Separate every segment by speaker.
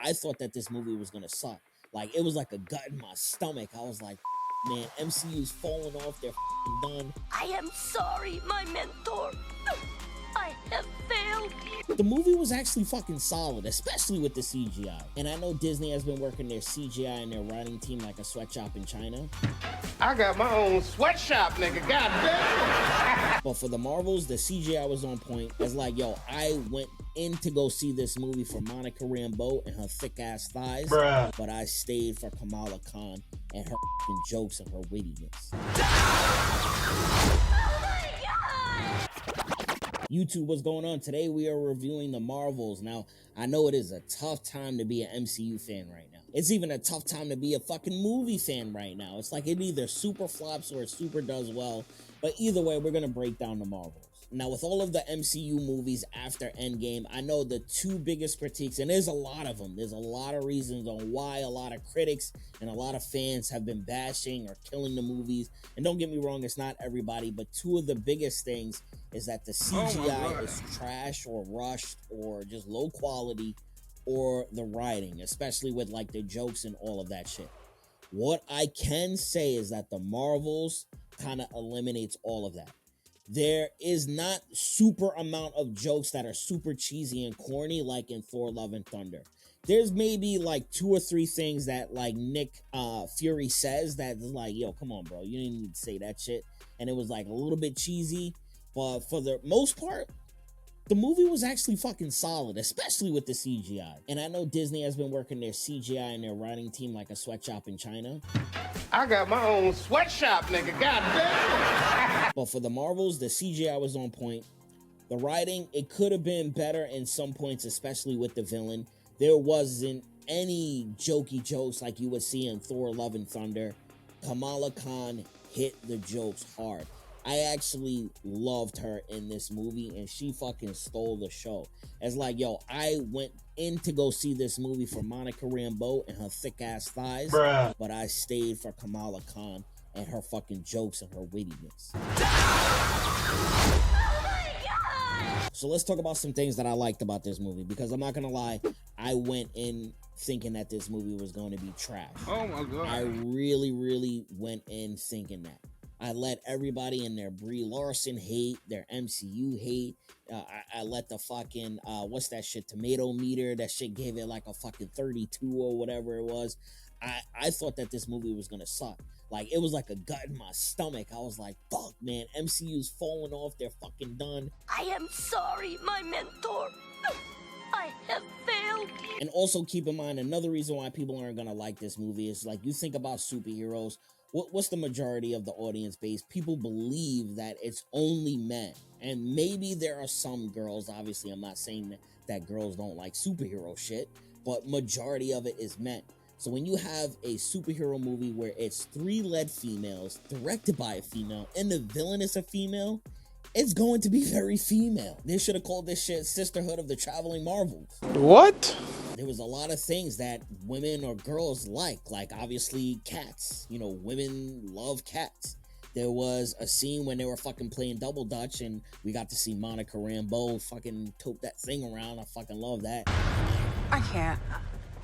Speaker 1: I thought that this movie was gonna suck. Like, it was like a gut in my stomach. I was like, man, MCU's falling off. They're done.
Speaker 2: I am sorry, my mentor. I have failed you.
Speaker 1: The movie was actually fucking solid, especially with the CGI. And I know Disney has been working their CGI and their writing team like a sweatshop in China.
Speaker 3: I got my own sweatshop, nigga. Goddamn.
Speaker 1: But for the Marvels, the CGI was on point. It's like, yo, I went in to go see this movie for Monica Rambeau and her thick ass thighs,
Speaker 3: Bruh.
Speaker 1: but I stayed for Kamala Khan and her fucking jokes and her wittiness. YouTube, what's going on? Today we are reviewing the Marvels. Now, I know it is a tough time to be an MCU fan right now. It's even a tough time to be a fucking movie fan right now. It's like it either super flops or it super does well. But either way, we're going to break down the Marvels. Now, with all of the MCU movies after Endgame, I know the two biggest critiques, and there's a lot of them. There's a lot of reasons on why a lot of critics and a lot of fans have been bashing or killing the movies. And don't get me wrong, it's not everybody, but two of the biggest things is that the CGI is trash or rushed or just low quality, or the writing, especially with like the jokes and all of that shit. What I can say is that the Marvels kind of eliminates all of that. There is not super amount of jokes that are super cheesy and corny like in Thor Love and Thunder. There's maybe like 2 or 3 things that like Nick Fury says that is like, yo, come on, bro, you didn't need to say that shit. And it was like a little bit cheesy, but for the most part, the movie was actually fucking solid, especially with the CGI. And I know Disney has been working their CGI and their writing team like a sweatshop in China.
Speaker 3: I got my own sweatshop, nigga. Goddamn.
Speaker 1: But for the Marvels, the CGI was on point. The writing, it could have been better in some points, especially with the villain. There wasn't any jokey jokes like you would see in Thor Love and Thunder. Kamala Khan hit the jokes hard. I actually loved her in this movie, and she fucking stole the show. It's like, yo, I went in to go see this movie for Monica Rambeau and her thick ass thighs,
Speaker 3: Bruh.
Speaker 1: but I stayed for Kamala Khan and her fucking jokes and her wittiness. So let's talk about some things that I liked about this movie, because I'm not gonna lie, I went in thinking that this movie was going to be trash.
Speaker 3: Oh my God.
Speaker 1: I really went in thinking that. I let everybody in their Brie Larson hate, their MCU hate. I let the fucking, what's that shit, tomato meter, that shit gave it like a fucking 32 or whatever it was. I thought that this movie was gonna suck. Like, it was like a gut in my stomach. I was like, fuck, man, MCU's falling off. They're fucking done.
Speaker 2: I am sorry, my mentor. I have failed you.
Speaker 1: And also keep in mind, another reason why people aren't gonna like this movie is, like, you think about superheroes. What's the majority of the audience base? People believe that it's only men. And maybe there are some girls. Obviously, I'm not saying that girls don't like superhero shit, but majority of it is men. So when you have a superhero movie where it's 3 lead females, directed by a female, and the villain is a female, it's going to be very female. They should have called this shit Sisterhood of the Traveling Marvels.
Speaker 3: What?
Speaker 1: There was a lot of things that women or girls like obviously cats. You know, women love cats. There was a scene when they were fucking playing double dutch, and we got to see Monica Rambeau fucking tote that thing around. I fucking love that.
Speaker 4: I can't.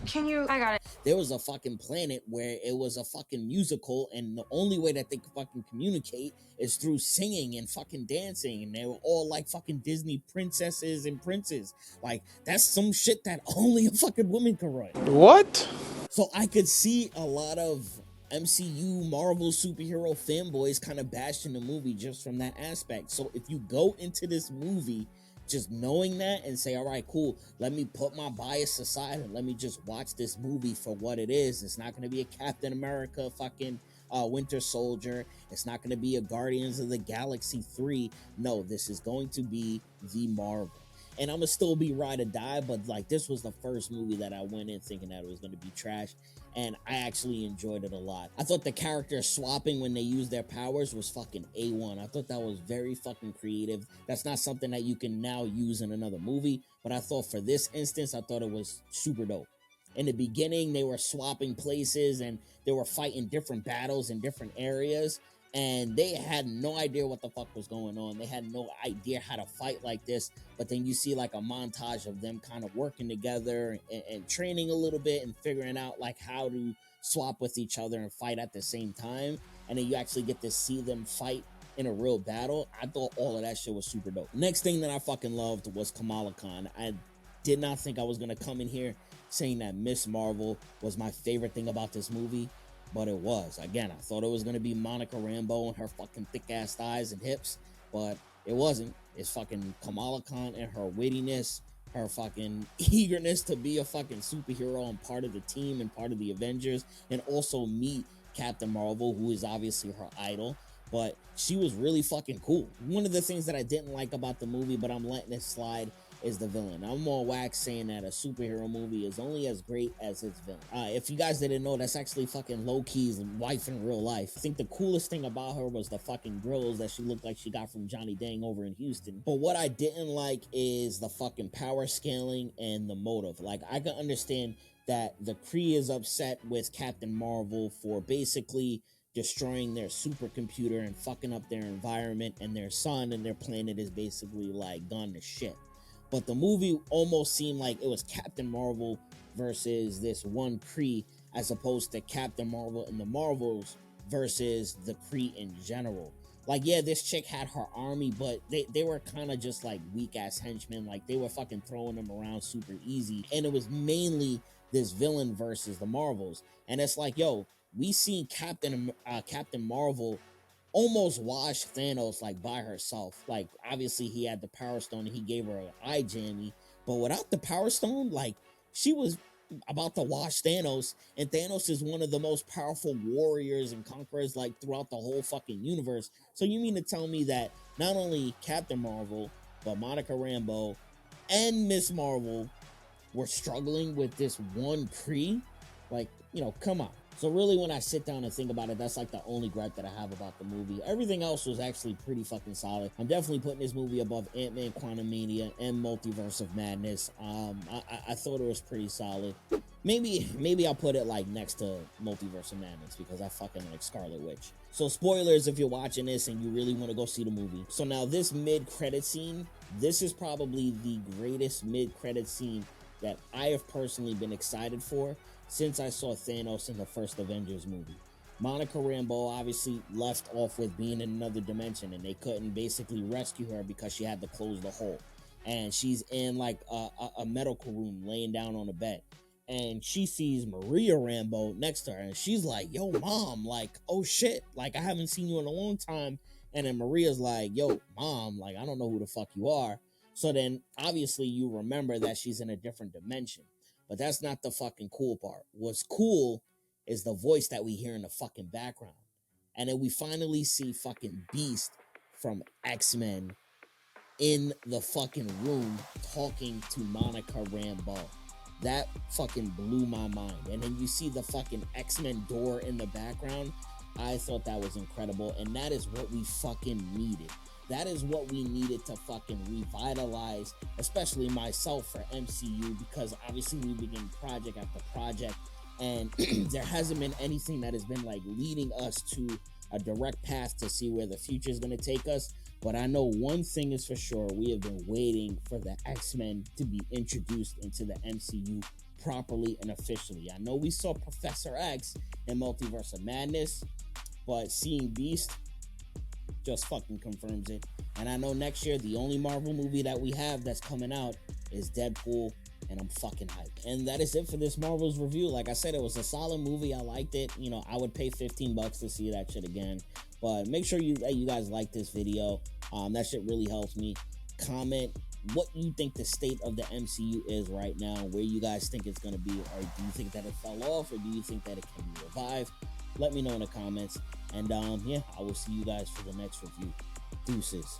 Speaker 4: Can you? I got it.
Speaker 1: There was a fucking planet where it was a fucking musical, and the only way that they could fucking communicate is through singing and fucking dancing, and they were all like fucking Disney princesses and princes. Like, that's some shit that only a fucking woman can write.
Speaker 3: What?
Speaker 1: So I could see a lot of MCU Marvel superhero fanboys kind of bashing the movie just from that aspect. So if you go into this movie just knowing that and say, all right, cool, let me put my bias aside and let me just watch this movie for what it is. It's not going to be a Captain America fucking Winter Soldier. It's not going to be a Guardians of the Galaxy 3. No, this is going to be the Marvel. And I'm going to still be ride or die, but like, this was the first movie that I went in thinking that it was going to be trash, and I actually enjoyed it a lot. I thought the character swapping when they used their powers was fucking A1. I thought that was very fucking creative. That's not something that you can now use in another movie, but I thought for this instance, I thought it was super dope. In the beginning, they were swapping places and they were fighting different battles in different areas. and they had no idea what the fuck was going on. They had no idea how to fight like this. But then you see like a montage of them kind of working together and training a little bit and figuring out like how to swap with each other and fight at the same time. And then you actually get to see them fight in a real battle. I thought all of that shit was super dope. Next thing that I fucking loved was Kamala Khan. I did not think I was gonna come in here saying that Miss Marvel was my favorite thing about this movie, but it was. Again, I thought it was gonna be Monica Rambeau and her fucking thick ass thighs and hips, but it wasn't. It's fucking Kamala Khan and her wittiness, her fucking eagerness to be a fucking superhero and part of the team and part of the Avengers, and also meet Captain Marvel, who is obviously her idol. But she was really fucking cool. One of the things that I didn't like about the movie, but I'm letting it slide, is the villain. I'm more wax saying that a superhero movie is only as great as its villain. If you guys didn't know, that's actually fucking low-key's wife in real life. I think the coolest thing about her was the fucking grills that she looked like she got from Johnny Dang over in Houston. But what I didn't like is the fucking power scaling and the motive. Like, I can understand that the Kree is upset with Captain Marvel for basically destroying their supercomputer and fucking up their environment, and their sun and their planet is basically like gone to shit. But the movie almost seemed like it was Captain Marvel versus this one Kree, as opposed to Captain Marvel and the Marvels versus the Kree in general. Like, yeah, this chick had her army, but they were kind of just like weak ass henchmen. Like, they were fucking throwing them around super easy, and it was mainly this villain versus the Marvels. And it's like, yo, we seen Captain Marvel almost wash Thanos like by herself. Like, obviously he had the Power Stone and he gave her an eye jammy, but without the Power Stone, like, she was about to wash Thanos, and Thanos is one of the most powerful warriors and conquerors like throughout the whole fucking universe. So you mean to tell me that not only Captain Marvel, but Monica Rambeau and Miss Marvel were struggling with this one Kree? Like, you know, come on. So really, when I sit down and think about it, that's like the only gripe that I have about the movie. Everything else was actually pretty fucking solid. I'm definitely putting this movie above Ant-Man Quantumania and Multiverse of Madness. I thought it was pretty solid. Maybe I'll put it like next to Multiverse of Madness because I fucking like Scarlet Witch. So spoilers if you're watching this and you really want to go see the movie. So now this mid-credit scene, this is probably the greatest mid-credit scene that I have personally been excited for since I saw Thanos in the first Avengers movie. Monica Rambeau obviously left off with being in another dimension, and they couldn't basically rescue her because she had to close the hole. And she's in like a medical room laying down on a bed. And she sees Maria Rambeau next to her, and she's like, yo, mom, like, oh shit, like, I haven't seen you in a long time. And then Maria's like, yo, mom, like, I don't know who the fuck you are. So then obviously you remember that she's in a different dimension. But that's not the fucking cool part. What's cool is the voice that we hear in the fucking background. And then we finally see fucking Beast from X-Men in the fucking room talking to Monica Rambeau. That fucking blew my mind. And then you see the fucking X-Men door in the background. I thought that was incredible. And that is what we fucking needed. That is what we needed to fucking revitalize, especially myself, for MCU, because obviously we begin project after project, and there hasn't been anything that has been like leading us to a direct path to see where the future is going to take us. But I know one thing is for sure: we have been waiting for the X-Men to be introduced into the MCU properly and officially. I know we saw Professor X in Multiverse of Madness, but seeing Beast just fucking confirms it. And I know next year the only Marvel movie that we have that's coming out is Deadpool, and I'm fucking hyped. And that is it for this Marvel's review. Like I said, it was a solid movie. I liked it. You know, I would pay $15 to see that shit again. But make sure you guys like this video. That shit really helps me. Comment what you think the state of the MCU is right now, where you guys think it's gonna be, or do you think that it fell off, or do you think that it can be revived? Let me know in the comments. And yeah, I will see you guys for the next review. Deuces.